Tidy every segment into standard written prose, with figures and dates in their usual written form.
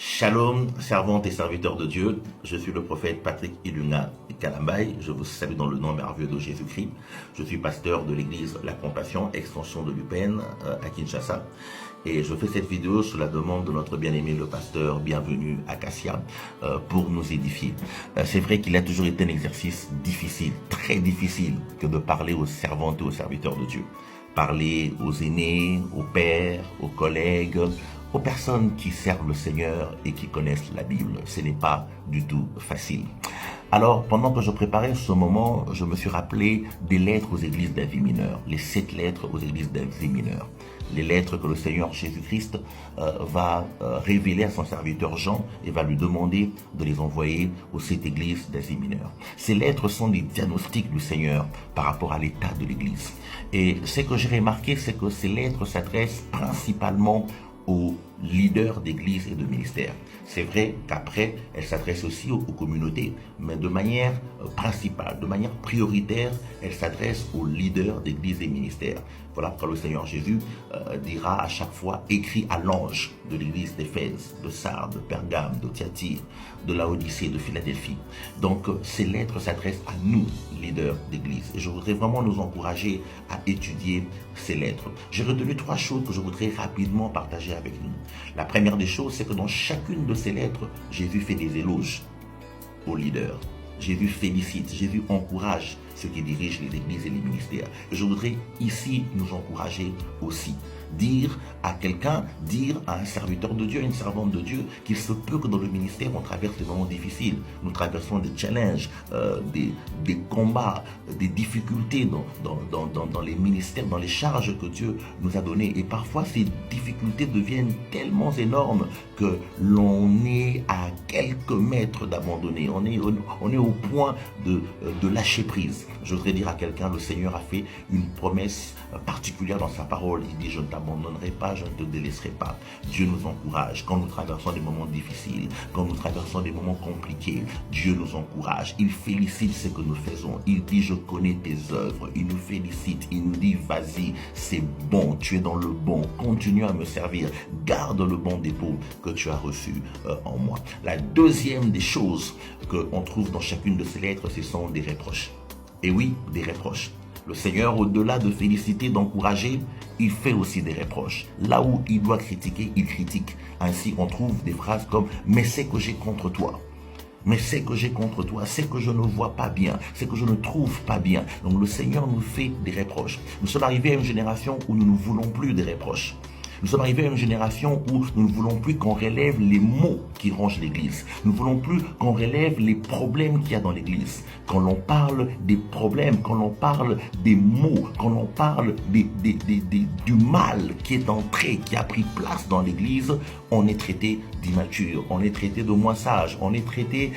Shalom, servantes et serviteurs de Dieu, je suis le prophète Patrick Ilunga Kalambay, je vous salue dans le nom merveilleux de Jésus-Christ. Je suis pasteur de l'église La Compassion, extension de l'UPN à Kinshasa. Et je fais cette vidéo sous la demande de notre bien-aimé le pasteur Bienvenu Acacia pour nous édifier. C'est vrai qu'il a toujours été un exercice difficile, très difficile, que de parler aux servantes et aux serviteurs de Dieu. Parler aux aînés, aux pères, aux collègues, aux personnes qui servent le Seigneur et qui connaissent la Bible. Ce n'est pas du tout facile. Alors, pendant que je préparais ce moment, je me suis rappelé des lettres aux églises d'Asie mineure, les 7 lettres aux églises d'Asie mineure. Les lettres que le Seigneur Jésus-Christ va révéler à son serviteur Jean et va lui demander de les envoyer aux 7 églises d'Asie mineure. Ces lettres sont des diagnostics du Seigneur par rapport à l'état de l'église. Et ce que j'ai remarqué, c'est que ces lettres s'adressent principalement aux leaders d'église et de ministère. C'est vrai qu'après, elle s'adresse aussi aux communautés, mais de manière principale, de manière prioritaire, elle s'adresse aux leaders d'église et ministère. Voilà pourquoi le Seigneur Jésus dira à chaque fois, écrit à l'ange de l'église d'Éphèse, de Sardes, de Pergame, de Thyatire, de Laodicée, de Philadelphie. Donc, ces lettres s'adressent à nous, leaders d'église. Et je voudrais vraiment nous encourager à étudier ces lettres. J'ai retenu 3 choses que je voudrais rapidement partager avec nous. La première des choses, c'est que dans chacune de ces lettres, Jésus fait des éloges aux leaders. Jésus félicite, Jésus encourage ceux qui dirigent les églises et les ministères. Et je voudrais ici nous encourager aussi. Dire à quelqu'un, dire à un serviteur de Dieu, une servante de Dieu, qu'il se peut que dans le ministère, on traverse des moments difficiles. Nous traversons des challenges, des combats, des difficultés dans les ministères, dans les charges que Dieu nous a données. Et parfois, ces difficultés deviennent tellement énormes que l'on est à quelques mètres d'abandonner. On est au point de lâcher prise. Je voudrais dire à quelqu'un, le Seigneur a fait une promesse particulière dans sa parole. Il dit, je ne t'abandonnerai pas, je ne te délaisserai pas. Dieu nous encourage quand nous traversons des moments difficiles, quand nous traversons des moments compliqués. Dieu nous encourage. Il félicite ce que nous faisons. Il dit, je connais tes œuvres. Il nous félicite. Il nous dit, vas-y, c'est bon, tu es dans le bon. Continue à me servir. Garde le bon dépôt que tu as reçu en moi. La deuxième des choses qu'on trouve dans chacune de ces lettres, ce sont des reproches. Et oui, des reproches. Le Seigneur, au-delà de féliciter, d'encourager, il fait aussi des reproches. Là où il doit critiquer, il critique. Ainsi, on trouve des phrases comme « mais c'est que j'ai contre toi ». Mais c'est que j'ai contre toi, c'est que je ne vois pas bien, c'est que je ne trouve pas bien. Donc le Seigneur nous fait des reproches. Nous sommes arrivés à une génération où nous ne voulons plus des reproches. Nous sommes arrivés à une génération où nous ne voulons plus qu'on relève les maux qui rongent l'église. Nous ne voulons plus qu'on relève les problèmes qu'il y a dans l'église. Quand l'on parle des problèmes, quand l'on parle des maux, quand l'on parle du mal qui est entré, qui a pris place dans l'église, on est traité d'immature, on est traité de moins sage, on est traité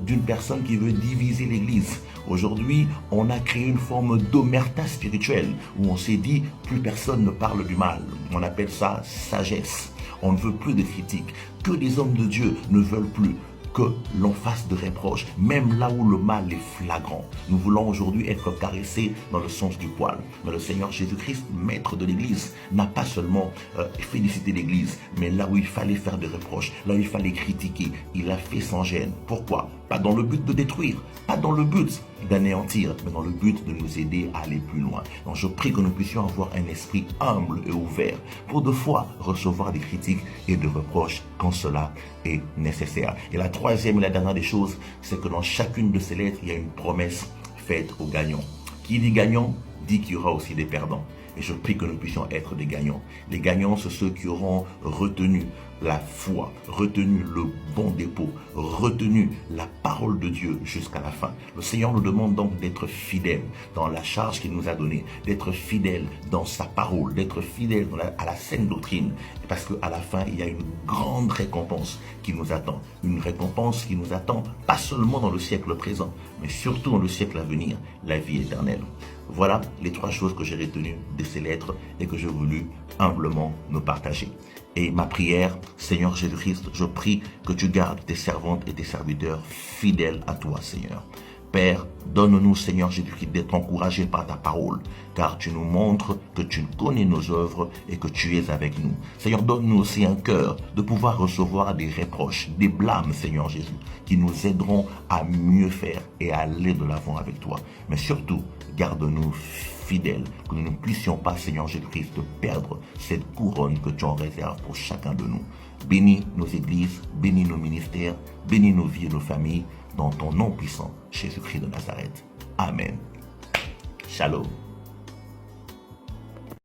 d'une personne qui veut diviser l'église. Aujourd'hui, on a créé une forme d'omerta spirituelle où on s'est dit, plus personne ne parle du mal. On appelle ça sagesse. On ne veut plus de critiques. Que les hommes de Dieu ne veulent plus que l'on fasse de reproches, même là où le mal est flagrant. Nous voulons aujourd'hui être caressés dans le sens du poil. Mais le Seigneur Jésus-Christ, maître de l'Église, n'a pas seulement félicité l'Église, mais là où il fallait faire des reproches, là où il fallait critiquer, il l'a fait sans gêne. Pourquoi? Pas dans le but de détruire, pas dans le but d'anéantir, mais dans le but de nous aider à aller plus loin. Donc je prie que nous puissions avoir un esprit humble et ouvert pour de fois recevoir des critiques et des reproches quand cela est nécessaire. Et la troisième et la dernière des choses, c'est que dans chacune de ces lettres, il y a une promesse faite aux gagnants. Qui dit gagnant, dit qu'il y aura aussi des perdants. Et je prie que nous puissions être des gagnants. Les gagnants, c'est ceux qui auront retenu la foi, retenu le bon dépôt, retenu la parole de Dieu jusqu'à la fin. Le Seigneur nous demande donc d'être fidèles dans la charge qu'il nous a donnée, d'être fidèles dans sa parole, d'être fidèles à la saine doctrine. Parce qu'à la fin, il y a une grande récompense qui nous attend. Une récompense qui nous attend pas seulement dans le siècle présent, mais surtout dans le siècle à venir, la vie éternelle. Voilà les 3 choses que j'ai retenues de ces lettres et que j'ai voulu humblement nous partager. Et ma prière, Seigneur Jésus-Christ, je prie que tu gardes tes servantes et tes serviteurs fidèles à toi, Seigneur. Père, donne-nous, Seigneur Jésus-Christ, d'être encouragés par ta parole, car tu nous montres que tu connais nos œuvres et que tu es avec nous. Seigneur, donne-nous aussi un cœur de pouvoir recevoir des reproches, des blâmes, Seigneur Jésus, qui nous aideront à mieux faire et à aller de l'avant avec toi. Mais surtout, garde-nous fidèles, que nous ne puissions pas, Seigneur Jésus-Christ, perdre cette couronne que tu en réserves pour chacun de nous. Bénis nos églises, bénis nos ministères, bénis nos vies et nos familles, dans ton nom puissant, Jésus-Christ de Nazareth. Amen. Shalom.